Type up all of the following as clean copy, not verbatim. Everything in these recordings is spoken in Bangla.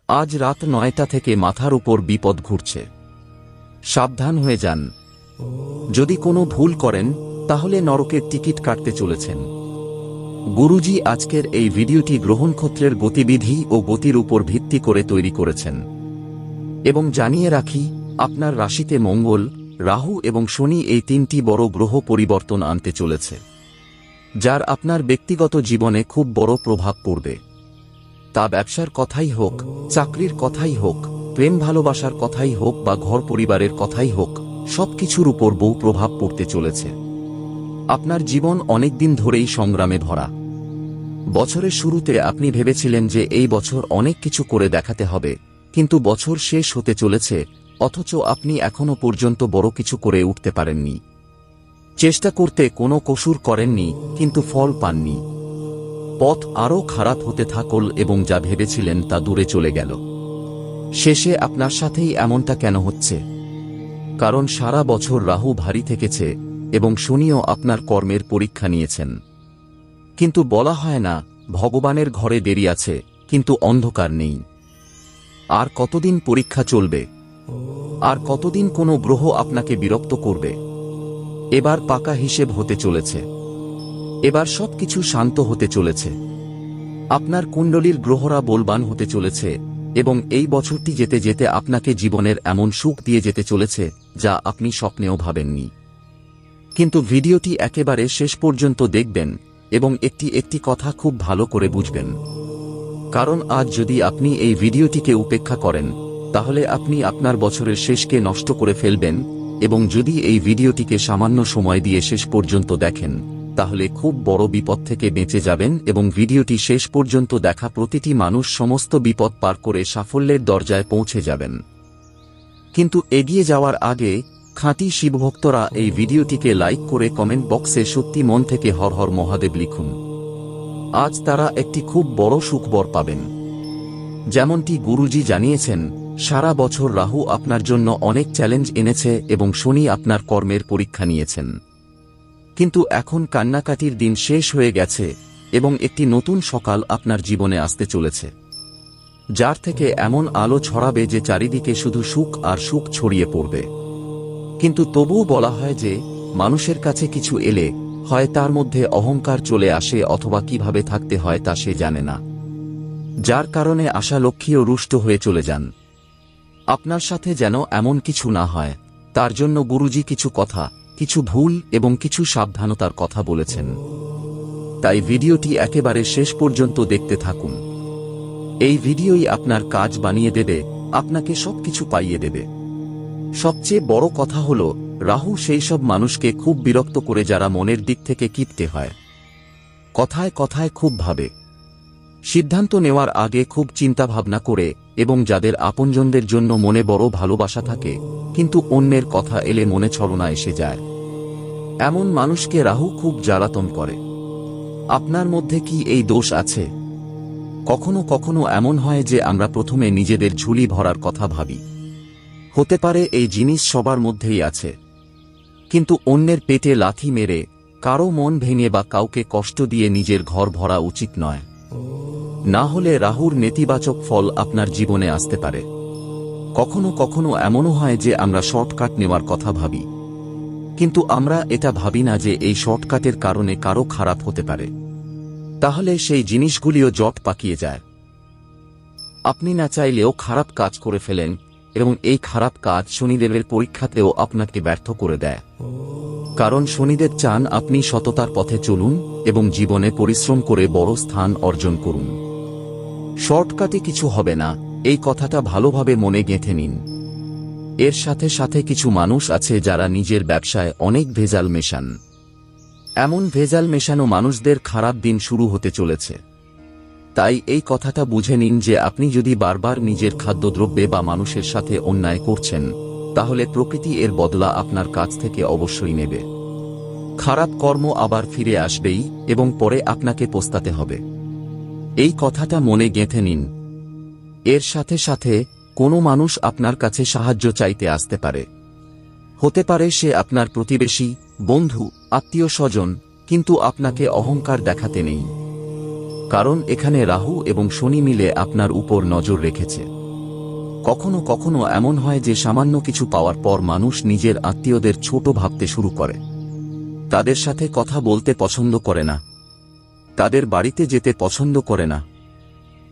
আজ রাত ৯টা থেকে মাথার উপর বিপদ ঘুরছে। সাবধান হয়ে যান। যদি কোনো ভুল করেন তাহলে নরকের টিকিট কাটতে চলেছেন। গুরুজি আজকের এই ভিডিওটি গ্রহনক্ষত্রের গতিবিধি ও গতির উপর ভিত্তি করে তৈরি করেছেন। এবং জানিয়ে রাখি, আপনার রাশিতে মঙ্গল, রাহু এবং শনি এই তিনটি বড় গ্রহ পরিবর্তন আনতে চলেছে, যার আপনার ব্যক্তিগত জীবনে খুব বড় প্রভাব পড়বে। তা ব্যবসার কথাই হোক, চাকরির কথাই হোক, প্রেম ভালোবাসার কথাই হোক বা ঘর পরিবারের কথাই হোক, সবকিছুর উপর বহু প্রভাব পড়তে চলেছে। আপনার জীবন অনেকদিন ধরেই সংগ্রামে ভরা। বছরের শুরুতে আপনি ভেবেছিলেন যে এই বছর অনেক কিছু করে দেখাতে হবে, কিন্তু বছর শেষ হতে চলেছে, অথচ আপনি এখনো পর্যন্ত বড় কিছু করে উঠতে পারেননি। চেষ্টা করতে কোনো কসুর করেননি, কিন্তু ফল পাননি। পথ আরও খারাপ হতে থাকল এবং যা ভেবেছিলেন তা দূরে চলে গেল। শেষে আপনার সাথেই এমনটা কেন হচ্ছে? কারণ সারা বছর রাহু ভারী থেকেছে এবং শনিও আপনার কর্মের পরীক্ষা নিয়েছেন। কিন্তু বলা হয় না, ভগবানের ঘরে দেরি আছে, কিন্তু অন্ধকার নেই। আর কতদিন পরীক্ষা চলবে? আর কতদিন কোনো গ্রহ আপনাকে বিরক্ত করবে? এবার পাকা হিসেব হতে চলেছে। এবার সবকিছু শান্ত হতে চলেছে। আপনার কুণ্ডলীর গ্রহরা বলবান হতে চলেছে এবং এই বছরটি যেতে যেতে আপনাকে জীবনের এমন সুখ দিয়ে যেতে চলেছে যা আপনি স্বপ্নেও ভাবেননি। কিন্তু ভিডিওটি একেবারে শেষ পর্যন্ত দেখবেন এবং একটি একটি কথা খুব ভালো করে বুঝবেন। কারণ আজ যদি আপনি এই ভিডিওটিকে উপেক্ষা করেন, তাহলে আপনি আপনার বছরের শেষকে নষ্ট করে ফেলবেন, এবং যদি এই ভিডিওটিকে সামান্য সময় দিয়ে শেষ পর্যন্ত দেখেন, তাহলে খুব বড় বিপদ থেকে বেঁচে যাবেন এবং ভিডিওটি শেষ পর্যন্ত দেখা প্রতিটি মানুষ সমস্ত বিপদ পার করে সাফল্যের দরজায় পৌঁছে যাবেন। কিন্তু এগিয়ে যাওয়ার আগে খাঁটি শিবভক্তরা এই ভিডিওটিকে লাইক করে কমেন্ট বক্সে সত্যি মন থেকে হর হর মহাদেব লিখুন। আজ তারা একটি খুব বড় সুখবর পাবেন। যেমনটি গুরুজি জানিয়েছেন, সারা বছর রাহু আপনার জন্য অনেক চ্যালেঞ্জ এনেছে এবং শনি আপনার কর্মের পরীক্ষা নিয়েছেন। কিন্তু এখন কান্নাকাটির দিন শেষ হয়ে গেছে এবং একটি নতুন সকাল আপনার জীবনে আসতে চলেছে, যার থেকে এমন আলো ছড়াবে যে চারিদিকে শুধু সুখ আর সুখ ছড়িয়ে পড়বে। কিন্তু তবুও বলা হয় যে মানুষের কাছে কিছু এলে হয় তার মধ্যে অহংকার চলে আসে অথবা কিভাবে থাকতে হয় তা সে জানে না, যার কারণে আশা লক্ষ্মীও রুষ্ট হয়ে চলে যান। আপনার সাথে যেন এমন কিছু না হয়, তার জন্য গুরুজি কিছু কথা, কিছু ভুল এবং কিছু সাবধানতার কথা বলেছেন। তাই ভিডিওটি একেবারে শেষ পর্যন্ত দেখতে থাকুন। এই ভিডিওই আপনার কাজ বানিয়ে দেবে, আপনাকে সবকিছু পাইয়ে দেবে। সবচেয়ে বড় কথা হল, রাহু সেই সব মানুষকে খুব বিরক্ত করে যারা মনের দিক থেকে কিপটে হয়, কথায় কথায় খুব ভাবে, সিদ্ধান্ত নেওয়ার আগে খুব চিন্তা ভাবনা করে, এবং যাদের আপনজনদের জন্য মনে বড় ভালোবাসা থাকে কিন্তু অন্যের কথা এলে মনে ছলনা এসে যায়। এমন মানুষকে রাহু খুব জ্বালাতন করে। আপনার মধ্যে কি এই দোষ আছে? কখনো কখনো এমন হয় যে আমরা প্রথমে নিজেদের ঝুলি ভরার কথা ভাবি। হতে পারে এই জিনিস সবার মধ্যেই আছে, কিন্তু অন্যের পেটে লাথি মেরে, কারো মন ভেঙে বা কাউকে কষ্ট দিয়ে নিজের ঘর ভরা উচিত নয়। না হলে রাহুর নেতিবাচক ফল আপনার জীবনে আসতে পারে। কখনো কখনো এমনও হয় যে আমরা শর্টকাট নেওয়ার কথা ভাবি, কিন্তু আমরা এটা ভাবি না যে এই শর্টকাটের কারণে কারো খারাপ হতে পারে। তাহলে সেই জিনিসগুলিও জট পাকিয়ে যায়। আপনি না চাইলেও খারাপ কাজ করে ফেলেন এবং এই খারাপ কাজ শনিদেবের পরীক্ষাতেও আপনাকে ব্যর্থ করে দেয়। কারণ শনিদেব চান আপনি সততার পথে চলুন এবং জীবনে পরিশ্রম করে বড় স্থান অর্জন করুন। শর্টকাটে কিছু হবে না, এই কথাটা ভালোভাবে মনে গেঁথে নিন। এর সাথে সাথে কিছু মানুষ আছে যারা নিজের ব্যবসায় অনেক ভেজাল মেশান। এমন ভেজাল মেশানো মানুষদের খারাপ দিন শুরু হতে চলেছে। তাই এই কথাটা বুঝে নিন যে আপনি যদি বারবার নিজের খাদ্যদ্রব্যে বা মানুষের সাথে অন্যায় করছেন, তাহলে প্রকৃতি এর বদলা আপনার কাছ থেকে অবশ্যই নেবে। খারাপ কর্ম আবার ফিরে আসবেই এবং পরে আপনাকে পস্তাতে হবে। এই কথাটা মনে গেঁথে নিন। এর সাথে সাথে কোনো মানুষ আপনার কাছে সাহায্য চাইতে আসতে পারে। হতে পারে সে আপনার প্রতিবেশী, বন্ধু, আত্মীয় স্বজন, কিন্তু আপনাকে অহংকার দেখাতে নেই। কারণ এখানে রাহু এবং শনি মিলে আপনার উপর নজর রেখেছে। কখনো কখনো এমন হয় যে সামান্য কিছু পাওয়ার পর মানুষ নিজের আত্মীয়দের ছোট ভাবতে শুরু করে, তাদের সাথে কথা বলতে পছন্দ করে না, তাদের বাড়িতে যেতে পছন্দ করে না।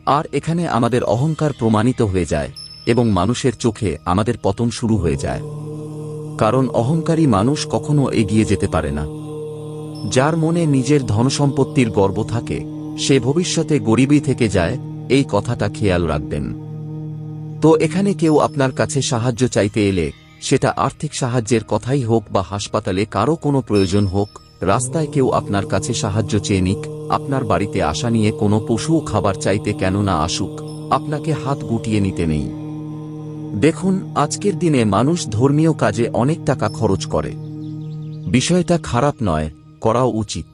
আর এখানে আমাদের অহংকার প্রমাণিত হয়ে যায় এবং মানুষের চোখে আমাদের পতন শুরু হয়ে যায়। কারণ অহংকারী মানুষ কখনো এগিয়ে যেতে পারে না। যার মনে নিজের ধনসম্পত্তির গর্ব থাকে সে ভবিষ্যতে গরিবই থেকে যায়, এই কথাটা খেয়াল রাখবেন। তো এখানে কেউ আপনার কাছে সাহায্য চাইতে এলে, সেটা আর্থিক সাহায্যের কথাই হোক বা হাসপাতালে কারো কোনো প্রয়োজন হোক, রাস্তায় কেউ আপনার কাছে সাহায্য চেয়ে নিক, আপনার বাড়িতে আসা নিয়ে কোনো পশুও খাবার চাইতে কেন না আসুক, আপনাকে হাত গুটিয়ে নিতে নেই। দেখুন, আজকের দিনে মানুষ ধর্মীয় কাজে অনেক টাকা খরচ করে। বিষয়টা খারাপ নয়, করাও উচিত।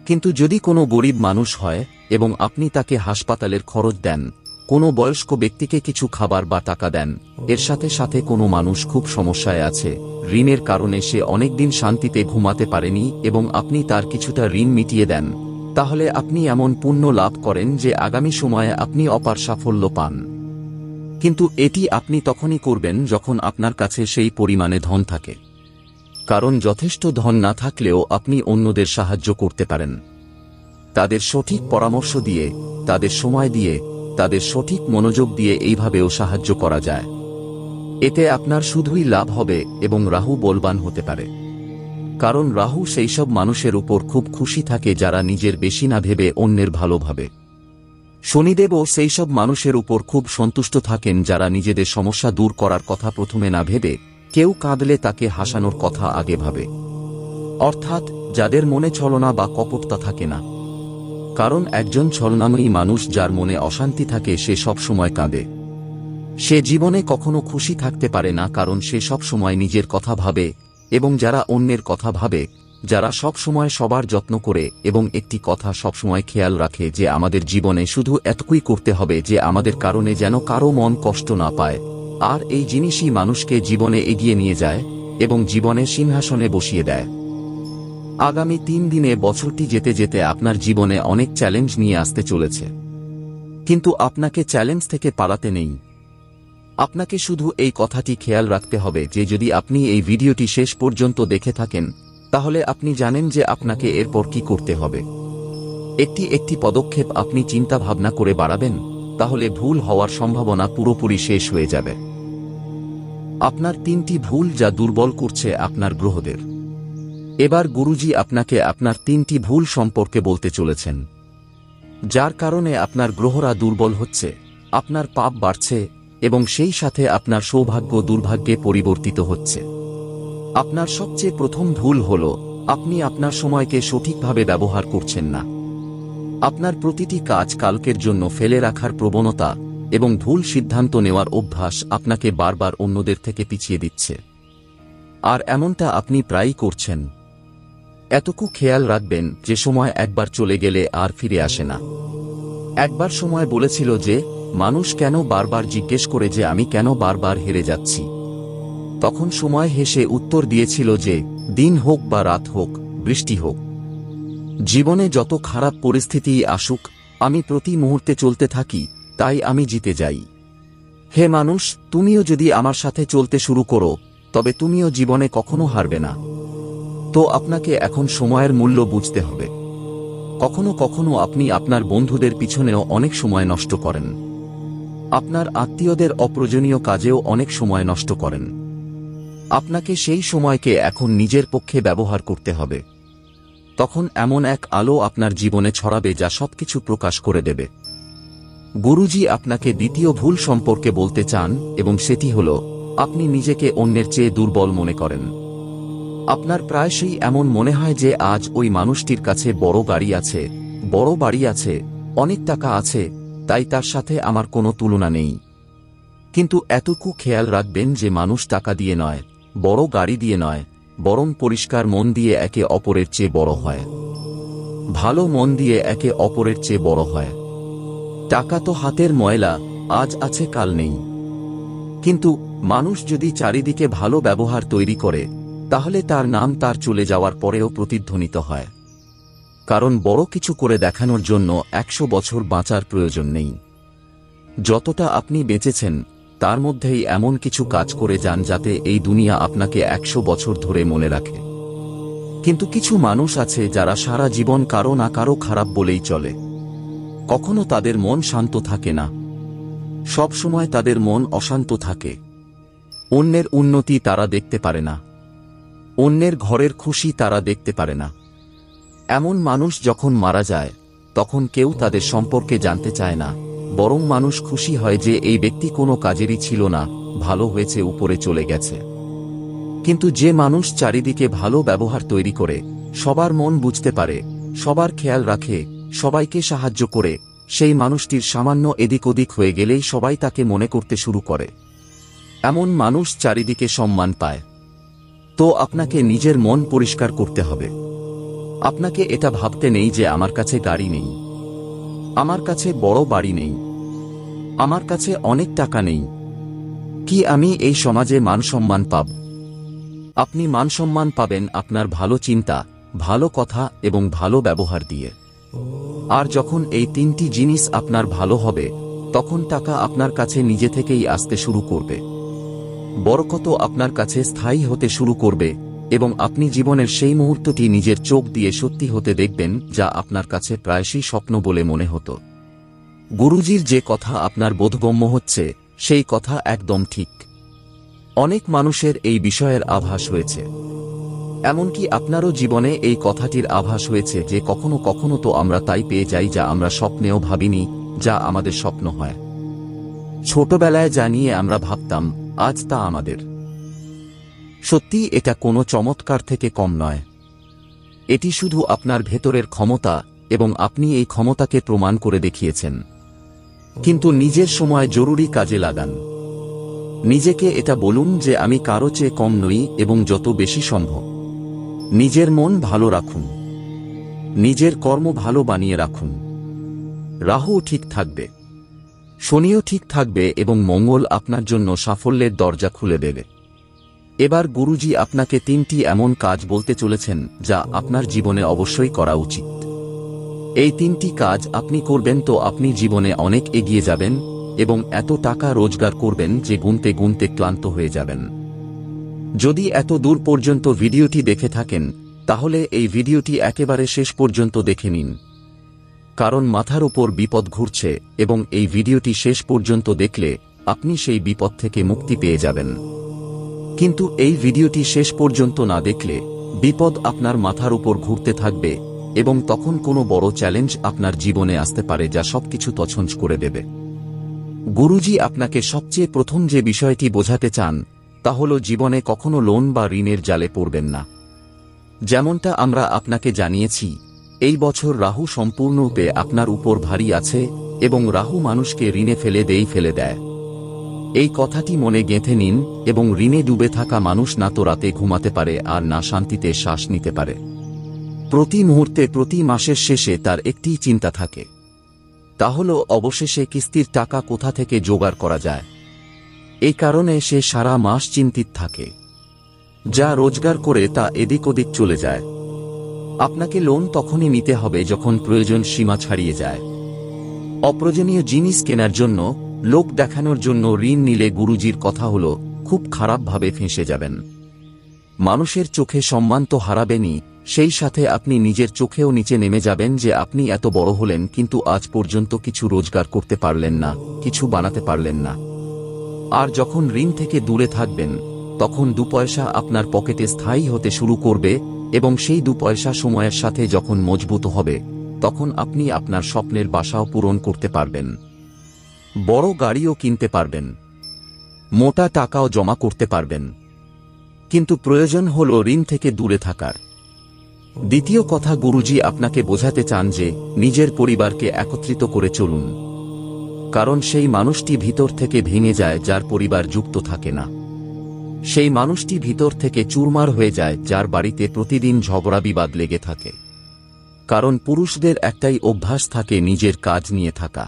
কিন্তু যদি কোনো গরিব মানুষ হয় এবং আপনি তাকে হাসপাতালের খরচ দেন, কোনো বয়স্ক ব্যক্তিকে কিছু খাবার বা টাকা দেন, এর সাথে সাথে কোনো মানুষ খুব সমস্যায় আছে, ঋণের কারণে সে অনেকদিন শান্তিতে ঘুমাতে পারেনি এবং আপনি তার কিছুটা ঋণ মিটিয়ে দেন, তাহলে আপনি এমন পুণ্য লাভ করেন যে আগামী সময়ে আপনি অপার সাফল্য পান। কিন্তু এটি আপনি তখনই করবেন যখন আপনার কাছে সেই পরিমাণে ধন থাকে। কারণ যথেষ্ট ধন না থাকলেও আপনি অন্যদের সাহায্য করতে পারেন। তাদের সঠিক পরামর্শ দিয়ে, তাদের সময় দিয়ে, তাদের সঠিক মনোযোগ দিয়ে এইভাবেও সাহায্য করা যায়। এতে আপনার শুধুই লাভ হবে এবং রাহু বলবান হতে পারে। কারণ রাহু সেই সব মানুষের উপর খুব খুশি থাকে যারা নিজের বেশি না ভেবে অন্যের ভালো ভাবে। শনিদেবও সেই সব মানুষের উপর খুব সন্তুষ্ট থাকেন যারা নিজেদের সমস্যা দূর করার কথা প্রথমে না ভেবে কেউ কাঁদলে তাকে হাসানোর কথা আগে ভাবে। অর্থাৎ যাদের মনে ছলনা বা কপটতা থাকে না। কারণ একজন ছলনাময়ী মানুষ যার মনে অশান্তি থাকে সে সব সময় কাঁদে। সে জীবনে কখনো খুশি থাকতে পারে না, কারণ সে সব সময় নিজের কথা ভাবে এবং যারা অন্যের কথা ভাবে, যারা সব সময় সবার যত্ন করে এবং একটি কথা সবসময় খেয়াল রাখে যে আমাদের জীবনে শুধু এতটুকুই করতে হবে যে আমাদের কারণে যেন কারো মন কষ্ট না পায়, আর এই জিনিসই মানুষকে জীবনে এগিয়ে নিয়ে যায় এবং জীবনে সিংহাসনে বসিয়ে দেয়। আগামী 3 দিনে বছরটি যেতে যেতে আপনার জীবনে অনেক চ্যালেঞ্জ নিয়ে আসতে চলেছে। কিন্তু আপনাকে চ্যালেঞ্জ থেকে পালাতে নেই। আপনাকে শুধু এই কথাটি খেয়াল রাখতে হবে যে যদি আপনি এই ভিডিওটি শেষ পর্যন্ত দেখে থাকেন, তাহলে আপনি জানেন যে আপনাকে এরপর কি করতে হবে। একটি একটি পদক্ষেপ আপনি চিন্তা ভাবনা করে বাড়াবেন, তাহলে ভুল হওয়ার সম্ভাবনা পুরোপুরি শেষ হয়ে যাবে। আপনার 3টি ভুল যা দুর্বল করছে আপনার গ্রহদের। এবার গুরুজি আপনাকে আপনার 3টি ভুল সম্পর্কে বলতে চলেছেন, যার কারণে আপনার গ্রহরা দুর্বল হচ্ছে, আপনার পাপ বাড়ছে এবং সেই সাথে আপনার সৌভাগ্য দুর্ভাগ্যে পরিবর্তিত হচ্ছে। আপনার সবচেয়ে প্রথম ভুল হল আপনি আপনার সময়কে সঠিকভাবে ব্যবহার করছেন না। আপনার প্রতিটি কাজ কালকের জন্য ফেলে রাখার প্রবণতা এবং ভুল সিদ্ধান্ত নেওয়ার অভ্যাস আপনাকে বারবার অন্যদের থেকে পিছিয়ে দিচ্ছে। আর এমনটা আপনি প্রায়ই করছেন। এতটুকু খেয়াল রাখবেন যে সময় একবার চলে গেলে আর ফিরে আসে না। একবার সময় বলেছিল যে মানুষ কেন বারবার জিজ্ঞেস করে যে আমি কেন বারবার হেরে যাচ্ছি। তখন সময় হেসে উত্তর দিয়েছিল যে দিন হোক বা রাত হোক, বৃষ্টি হোক, জীবনে যত খারাপ পরিস্থিতিই আসুক, আমি প্রতি মুহূর্তে চলতে থাকি, তাই আমি জিতে যাই। হে মানুষ, তুমিও যদি আমার সাথে চলতে শুরু করো, তবে তুমিও জীবনে কখনো হারবে না। তো আপনাকে এখন সময়ের মূল্য বুঝতে হবে। কখনো কখনো আপনি আপনার বন্ধুদের পিছনেও অনেক সময় নষ্ট করেন। আপনার আত্মীয়দের অপ্রয়োজনীয় কাজেও অনেক সময় নষ্ট করেন। আপনাকে সেই সময়কে এখন নিজের পক্ষে ব্যবহার করতে হবে। তখন এমন এক আলো আপনার জীবনে ছড়াবে যা সবকিছু প্রকাশ করে দেবে। গুরুজি আপনাকে দ্বিতীয় ভুল সম্পর্কে বলতে চান এবং সেটি হল আপনি নিজেকে অন্যের চেয়ে দুর্বল মনে করেন। আপনার প্রায়শই এমন মনে হয় যে আজ ওই মানুষটির কাছে বড় গাড়ি আছে, বড় বাড়ি আছে, অনেক টাকা আছে, তাই তার সাথে আমার কোনো তুলনা নেই। কিন্তু এতটুকু খেয়াল রাখবেন যে মানুষ টাকা দিয়ে নয়, বড় গাড়ি দিয়ে নয়, বরং পরিষ্কার মন দিয়ে একে অপরের চেয়ে বড় হয়। ভালো মন দিয়ে একে অপরের চেয়ে বড় হয়। টাকা তো হাতের ময়লা, আজ আছে কাল নেই। কিন্তু মানুষ যদি চারিদিকে ভালো ব্যবহার তৈরি করে, তাহলে তার নাম তার চলে যাওয়ার পরেও প্রতিধ্বনিত হয়। কারণ বড় কিছু করে দেখানোর জন্য 100 বছর বাঁচার প্রয়োজন নেই। যতটা আপনি বেঁচেছেন তার মধ্যেই এমন কিছু কাজ করে যান যাতে এই দুনিয়া আপনাকে 100 বছর ধরে মনে রাখে। কিন্তু কিছু মানুষ আছে যারা সারা জীবন কারো না কারো খারাপ বলেই চলে। কখনো তাদের মন শান্ত থাকে না, সব সময় তাদের মন অশান্ত থাকে। অন্যের উন্নতি তারা দেখতে পারে না, অন্যের ঘরের খুশি তারা দেখতে পারে না। এমন মানুষ যখন মারা যায় তখন কেউ তাদের সম্পর্কে জানতে চায় না, বরং মানুষ খুশি হয় যে এই ব্যক্তি কোনো কাজেরই ছিল না, ভালো হয়েছে, উপরে চলে গেছে। কিন্তু যে মানুষ চারিদিকে ভালো ব্যবহার তৈরি করে, সবার মন বুঝতে পারে, সবার খেয়াল রাখে, সবাইকে সাহায্য করে, সেই মানুষটির সামান্য এদিক ওদিক হয়ে গেলেই সবাই তাকে মনে করতে শুরু করে। এমন মানুষ চারিদিকে সম্মান পায়। তো আপনাকে নিজের মন পরিষ্কার করতে হবে। আপনাকে এটা ভাবতে নেই যে আমার কাছে গাড়ি নেই, আমার কাছে বড় বাড়ি নেই, আমার কাছে অনেক টাকা নেই, কি আমি এই সমাজে মান সম্মান পাব? আপনি মান সম্মান পাবেন আপনার ভালো চিন্তা, ভালো কথা এবং ভালো ব্যবহার দিয়ে। আর যখন এই তিনটি জিনিস আপনার ভালো হবে, তখন টাকা আপনার কাছে নিজে থেকেই আসতে শুরু করবে, বরকত আপনার কাছে স্থায়ী হতে শুরু করবে, এবং আপনি জীবনের সেই মুহূর্তটি নিজের চোখ দিয়ে সত্যি হতে দেখবেন যা আপনার কাছে প্রায়শই স্বপ্ন বলে মনে হতো। গুরুজির যে কথা আপনার বোধগম্য হচ্ছে সেই কথা একদম ঠিক। অনেক মানুষের এই বিষয়ের আভাস হয়েছে, এমনকি আপনারও জীবনে এই কথাটির আভাস হয়েছে যে কখনো কখনো তো আমরা তাই পেয়ে যাই যা আমরা স্বপ্নেও ভাবিনি, যা আমাদের স্বপ্ন হয়। ছোটবেলায় যা নিয়ে আমরা ভাবতাম, আজ তা আমাদের। সত্যি এটা কোনো চমৎকার থেকে কম নয়। এটি শুধু আপনার ভেতরের ক্ষমতা, এবং আপনি এই ক্ষমতাকে প্রমাণ করে দেখিয়েছেন। কিন্তু নিজের সময় জরুরি কাজে লাগান। নিজেকে এটা বলুন যে আমি কারো চেয়ে কম নই, এবং যত বেশি সম্ভব নিজের মন ভালো রাখুন, নিজের কর্ম ভালো বানিয়ে রাখুন। রাহু ঠিক থাকবে, শনিও ঠিক থাকবে, এবং মঙ্গল আপনার জন্য সাফল্যের দরজা খুলে দেবে। এবার গুরুজি আপনাকে 3টি এমন কাজ বলতে চলেছেন যা আপনার জীবনে অবশ্যই করা উচিত। এই 3টি কাজ আপনি করবেন তো আপনি জীবনে অনেক এগিয়ে যাবেন, এবং এত টাকা রোজগার করবেন যে গুনতে গুনতে ক্লান্ত হয়ে যাবেন। যদি এত দূর পর্যন্ত ভিডিওটি দেখে থাকেন, তাহলে এই ভিডিওটি একেবারে শেষ পর্যন্ত দেখে নিন, কারণ মাথার উপর বিপদ ঘুরছে, এবং এই ভিডিওটি শেষ পর্যন্ত দেখলে আপনি সেই বিপদ থেকে মুক্তি পেয়ে যাবেন। কিন্তু এই ভিডিওটি শেষ পর্যন্ত না দেখলে বিপদ আপনার মাথার উপর ঘুরতে থাকবে, এবং তখন কোনো বড় চ্যালেঞ্জ আপনার জীবনে আসতে পারে যা সবকিছু তছনছ করে দেবে। গুরুজি আপনাকে সবচেয়ে প্রথম যে বিষয়টি বোঝাতে চান তা হল জীবনে কখনো লোন বা ঋণের জালে পড়বেন না। যেমনটা আমরা আপনাকে জানিয়েছি, এই বছর রাহু সম্পূর্ণরূপে আপনার উপর ভারী আছে, এবং রাহু মানুষকে ঋণে ফেলে দেয়। এই কথাটি মনে গেঁথে নিন, এবং ঋণে ডুবে থাকা মানুষ না তো রাতে ঘুমাতে পারে আর না শান্তিতে শ্বাস নিতে পারে। প্রতি মুহূর্তে, প্রতি মাসের শেষে তার একটিই চিন্তা থাকে, তা হল অবশেষে কিস্তির টাকা কোথা থেকে জোগাড় করা যায়। এই কারণে সে সারা মাস চিন্তিত থাকে। যা রোজগার করে তা এদিক ওদিক চলে যায়। আপনাকে লোন তখনই নিতে হবে যখন প্রয়োজন সীমা ছাড়িয়ে যায়। অপ্রয়োজনীয় জিনিস কেনার জন্য, লোক দেখানোর জন্য ঋণ নিলে গুরুজির কথা হল খুব খারাপভাবে ফেঁসে যাবেন। মানুষের চোখে সম্মান তো হারাবেনই, সেই সাথে আপনি নিজের চোখেও নিচে নেমে যাবেন যে আপনি এত বড় হলেন কিন্তু আজ পর্যন্ত কিছু রোজগার করতে পারলেন না, কিছু বানাতে পারলেন না। আর যখন ঋণ থেকে দূরে থাকবেন, তখন 2 পয়সা আপনার পকেটে স্থায়ী হতে শুরু করবে, এবং সেই 2 পয়সা সময়ের সাথে যখন মজবুত হবে, তখন আপনি আপনার স্বপ্নের বাসাও পূরণ করতে পারবেন, বড় গাড়িও কিনতে পারবেন, মোটা টাকাও জমা করতে পারবেন। কিন্তু প্রয়োজন হল ঋণ থেকে দূরে থাকার। দ্বিতীয় কথা, গুরুজি আপনাকে বোঝাতে চান যে নিজের পরিবারকে একত্রিত করে চলুন, কারণ সেই মানুষটি ভিতর থেকে ভেঙে যায় যার পরিবার যুক্ত থাকে না। সেই মানুষটি ভিতর থেকে চুরমার হয়ে যায় যার বাড়িতে প্রতিদিন ঝগড়া বিবাদ লেগে থাকে। কারণ পুরুষদের একটাই অভ্যাস থাকে নিজের কাজ নিয়ে থাকা।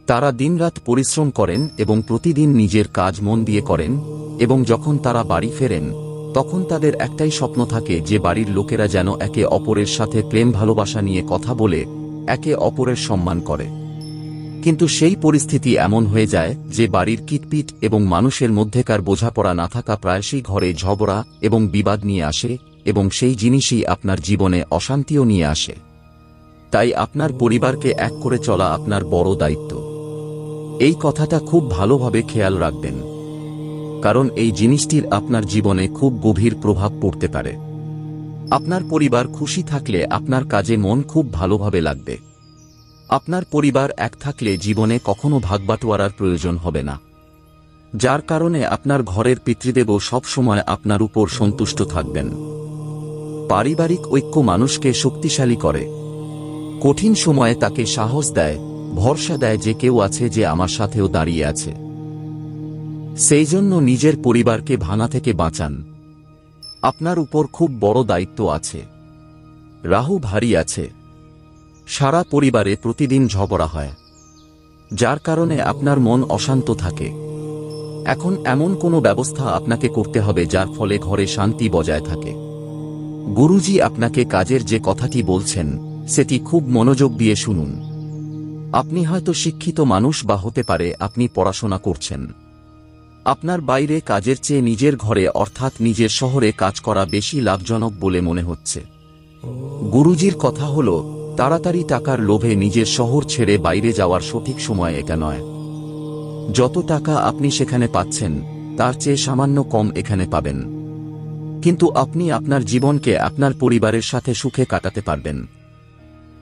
তারা দিনরাত পরিশ্রম করেন এবং প্রতিদিন নিজের কাজ মন দিয়ে করেন, এবং যখন তারা বাড়ি ফেরেন তখন তাদের একটাই স্বপ্ন থাকে যে বাড়ির লোকেরা যেন একে অপরের সাথে প্রেম ভালোবাসা নিয়ে কথা বলে, একে অপরের সম্মান করে। কিন্তু সেই পরিস্থিতি এমন হয়ে যায় যে বাড়ির কিটপিট এবং মানুষের মধ্যেকার বোঝাপড়া না থাকা প্রায়শই ঘরে ঝগড়া এবং বিবাদ নিয়ে আসে, এবং সেই জিনিসই আপনার জীবনে অশান্তিও নিয়ে আসে। তাই আপনার পরিবারকে এক করে চলা আপনার বড় দায়িত্ব। এই কথাটা খুব ভালোভাবে খেয়াল রাখবেন, কারণ এই জিনিসটির আপনার জীবনে খুব গভীর প্রভাব পড়তে পারে। আপনার পরিবার খুশি থাকলে আপনার কাজে মন খুব ভালোভাবে লাগবে। আপনার পরিবার এক থাকলে জীবনে কখনো ভাগবাটোয়ারার প্রয়োজন হবে না, যার কারণে আপনার ঘরের পিতৃদেবও সবসময় আপনার উপর সন্তুষ্ট থাকবেন। পারিবারিক ঐক্য মানুষকে শক্তিশালী করে, কঠিন সময়ে তাকে সাহস দেয়, ভরসা দেয় যে কেউ আছে যে আমার সাথেও দাঁড়িয়ে আছে। সেই জন্য নিজের পরিবারকে ভাঙা থেকে বাঁচান। আপনার উপর খুব বড় দায়িত্ব আছে। রাহু ভারী আছে, সারা পরিবারে প্রতিদিন ঝগড়া হয়, যার কারণে আপনার মন অশান্ত থাকে। এখন এমন কোনো ব্যবস্থা আপনাকে করতে হবে যার ফলে ঘরে শান্তি বজায় থাকে। গুরুজি আপনাকে কাজের যে কথাটি বলছেন সেটি খুব মনোযোগ দিয়ে শুনুন। আপনি হয়তো শিক্ষিত মানুষ বা হতে পারে আপনি পড়াশোনা করছেন। আপনার বাইরে কাজের চেয়ে নিজের ঘরে অর্থাৎ নিজের শহরে কাজ করা বেশি লাভজনক বলে মনে হচ্ছে। গুরুজির কথা হল, তাড়াতাড়ি টাকার লোভে নিজের শহর ছেড়ে বাইরে যাওয়ার সঠিক সময় এটা নয়। যত টাকা আপনি সেখানে পাচ্ছেন তার চেয়ে সামান্য কম এখানে পাবেন, কিন্তু আপনি আপনার জীবনকে আপনার পরিবারের সাথে সুখে কাটাতে পারবেন।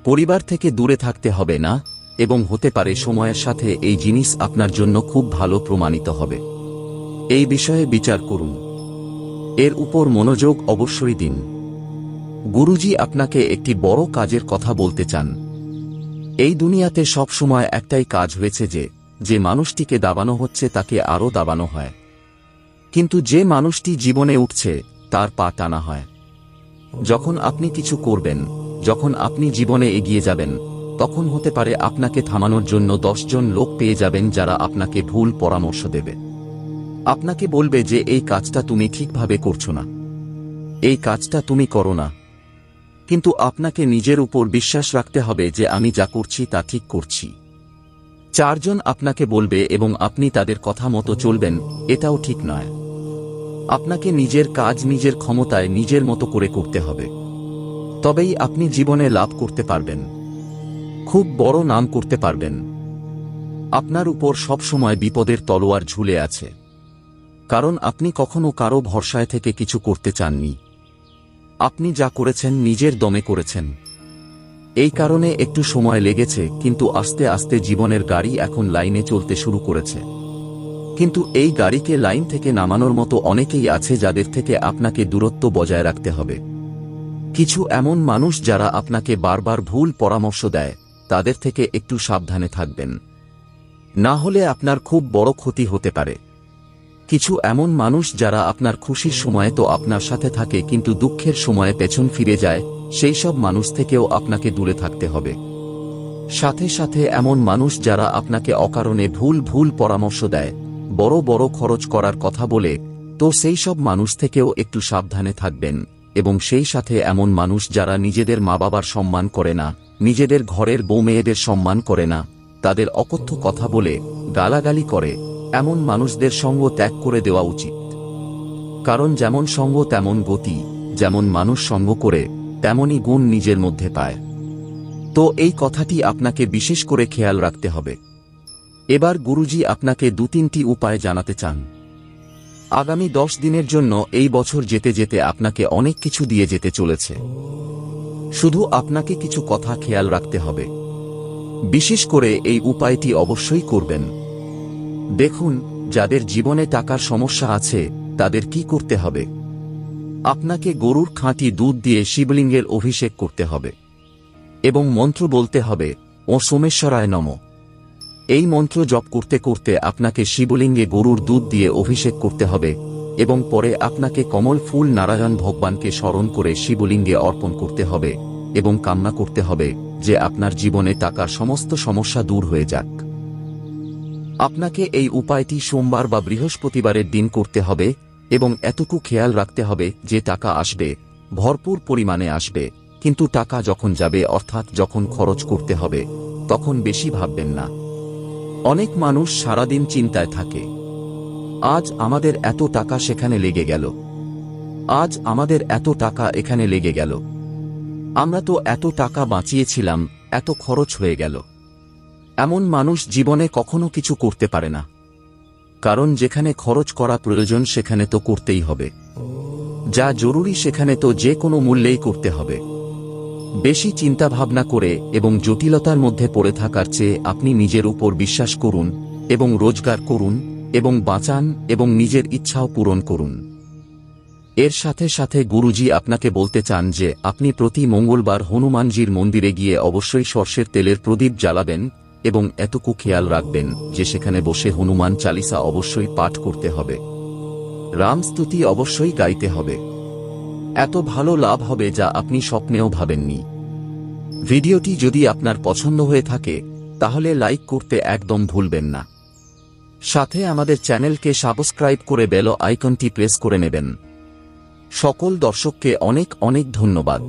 পরিবার থেকে দূরে থাকতে হবে না, এবং হতে পারে সময়ের সাথে এই জিনিস আপনার জন্য খুব ভালো প্রমাণিত হবে। এই বিষয়ে বিচার করুন, এর উপর মনোযোগ অবশ্যই দিন। গুরুজি আপনাকে একটি বড় কাজের কথা বলতে চান। এই দুনিয়াতে সব সময় একটাই কাজ হয়েছে যে মানুষটিকে দাবানো হচ্ছে তাকে আরও দাবানো হয়, কিন্তু যে মানুষটি জীবনে উঠছে তার পা টানা হয়। যখন আপনি কিছু করবেন, যখন আপনি জীবনে এগিয়ে যাবেন, তখন হতে পারে আপনাকে থামানোর জন্য 10 জন লোক পেয়ে যাবেন যারা আপনাকে ভুল পরামর্শ দেবে। আপনাকে বলবে যে এই কাজটা তুমি ঠিকভাবে করছো না, এই কাজটা তুমি করো না। কিন্তু আপনাকে নিজের উপর বিশ্বাস রাখতে হবে যে আমি যা করছি তা ঠিক করছি। 4 জন আপনাকে বলবে এবং আপনি তাদের কথা মতো চলবেন, এটাও ঠিক নয়। আপনাকে নিজের কাজ নিজের ক্ষমতায় নিজের মতো করে করতে হবে, তবেই আপনি জীবনে লাভ করতে পারবেন, খুব বড় নাম করতে পারবেন। আপনার উপর সবসময় বিপদের তলোয়ার ঝুলে আছে, কারণ আপনি কখনো কারো ভরসায় থেকে কিছু করতে চাননি। আপনি যা করেছেন নিজের দমে করেছেন। এই কারণে একটু সময় লেগেছে, কিন্তু আস্তে আস্তে জীবনের গাড়ি এখন লাইনে চলতে শুরু করেছে। কিন্তু এই গাড়িকে লাইন থেকে নামানোর মতো অনেকেই আছে যাদের থেকে আপনাকে দূরত্ব বজায় রাখতে হবে। কিছু এমন মানুষ যারা আপনাকে বারবার ভুল পরামর্শ দেয়, তাদের থেকে একটু সাবধানে থাকবেন, না হলে আপনার খুব বড় ক্ষতি হতে পারে। কিছু এমন মানুষ যারা আপনার খুশির সময়ে তো আপনার সাথে থাকে কিন্তু দুঃখের সময়ে পেছন ফিরে যায়, সেই সব মানুষ থেকেও আপনাকে দূরে থাকতে হবে। সাথে সাথে এমন মানুষ যারা আপনাকে অকারণে ভুল পরামর্শ দেয়, বড় বড় খরচ করার কথা বলে, তো সেই সব মানুষ থেকেও একটু সাবধানে থাকবেন। এবং সেই সাথে এমন মানুষ যারা নিজেদের মা বাবার সম্মান করে না, নিজেদের ঘরের বউ মেয়েদের সম্মান করে না, তাদের অকথ্য কথা বলে গালাগালি করে, এমন মানুষদের সঙ্গ ত্যাগ করে দেওয়া উচিত। কারণ যেমন সঙ্গ তেমন গতি, যেমন মানুষ সঙ্গ করে তেমনই গুণ নিজের মধ্যে পায়। তো এই কথাটি আপনাকে বিশেষ করে খেয়াল রাখতে হবে। এবার গুরুজি আপনাকে 2-3টি উপায় জানাতে চান। আগামী 10 দিনের জন্য এই বছর যেতে যেতে আপনাকে অনেক কিছু দিয়ে যেতে চলেছে, শুধু আপনাকে কিছু কথা খেয়াল রাখতে হবে। বিশেষ করে এই উপায়টি অবশ্যই করবেন। দেখুন, যাদের জীবনে টাকার সমস্যা আছে তাদের কি করতে হবে। আপনাকে গরুর খাঁটি দুধ দিয়ে শিবলিঙ্গের অভিষেক করতে হবে এবং মন্ত্র বলতে হবে, ও সোমেশ্বরায় নমঃ। এই মন্ত্র জপ করতে করতে আপনাকে শিবলিঙ্গে গরুর দুধ দিয়ে অভিষেক করতে হবে এবং পরে আপনাকে কমল ফুল নারায়ণ ভগবানকে স্মরণ করে শিবলিঙ্গে অর্পণ করতে হবে এবং কামনা করতে হবে যে আপনার জীবনে টাকার সমস্ত সমস্যা দূর হয়ে যাক। আপনাকে এই উপায়টি সোমবার বা বৃহস্পতিবারের দিন করতে হবে এবং এতটুকু খেয়াল রাখতে হবে যে টাকা আসবে, ভরপুর পরিমাণে আসবে, কিন্তু টাকা যখন যাবে অর্থাৎ যখন খরচ করতে হবে তখন বেশি ভাববেন না। অনেক মানুষ সারাদিন চিন্তায় থাকে, আজ আমাদের এত টাকা সেখানে লেগে গেল, আজ আমাদের এত টাকা এখানে লেগে গেল, আমরা তো এত টাকা বাঁচিয়েছিলাম, এত খরচ হয়ে গেল। এমন মানুষ জীবনে কখনো কিছু করতে পারে না, কারণ যেখানে খরচ করা প্রয়োজন সেখানে তো করতেই হবে, যা জরুরি সেখানে তো যে কোনো মূল্যেই করতে হবে। বেশি চিন্তা ভাবনা করে এবং জটিলতার মধ্যে পড়ে থাকার চেয়ে আপনি নিজের উপর বিশ্বাস করুন এবং রোজগার করুন এবং বাঁচান এবং নিজের ইচ্ছাও পূরণ করুন। এর সাথে সাথে গুরুজি আপনাকে বলতে চান যে আপনি প্রতি মঙ্গলবার হনুমানজির মন্দিরে গিয়ে অবশ্যই সর্ষের তেলের প্রদীপ জ্বালাবেন এবং এতটুকু খেয়াল রাখবেন যে সেখানে বসে হনুমান চালিসা অবশ্যই পাঠ করতে হবে, রামস্তুতি অবশ্যই গাইতে হবে। এত ভালো লাভ হবে যা আপনি স্বপ্নেও ভাবেননি। ভিডিওটি যদি আপনার পছন্দ হয়ে থাকে তাহলে লাইক করতে একদম ভুলবেন না। সাথে আমাদের চ্যানেলকে সাবস্ক্রাইব করে বেল আইকনটি প্রেস করে নেবেন। সকল দর্শককে অনেক অনেক ধন্যবাদ।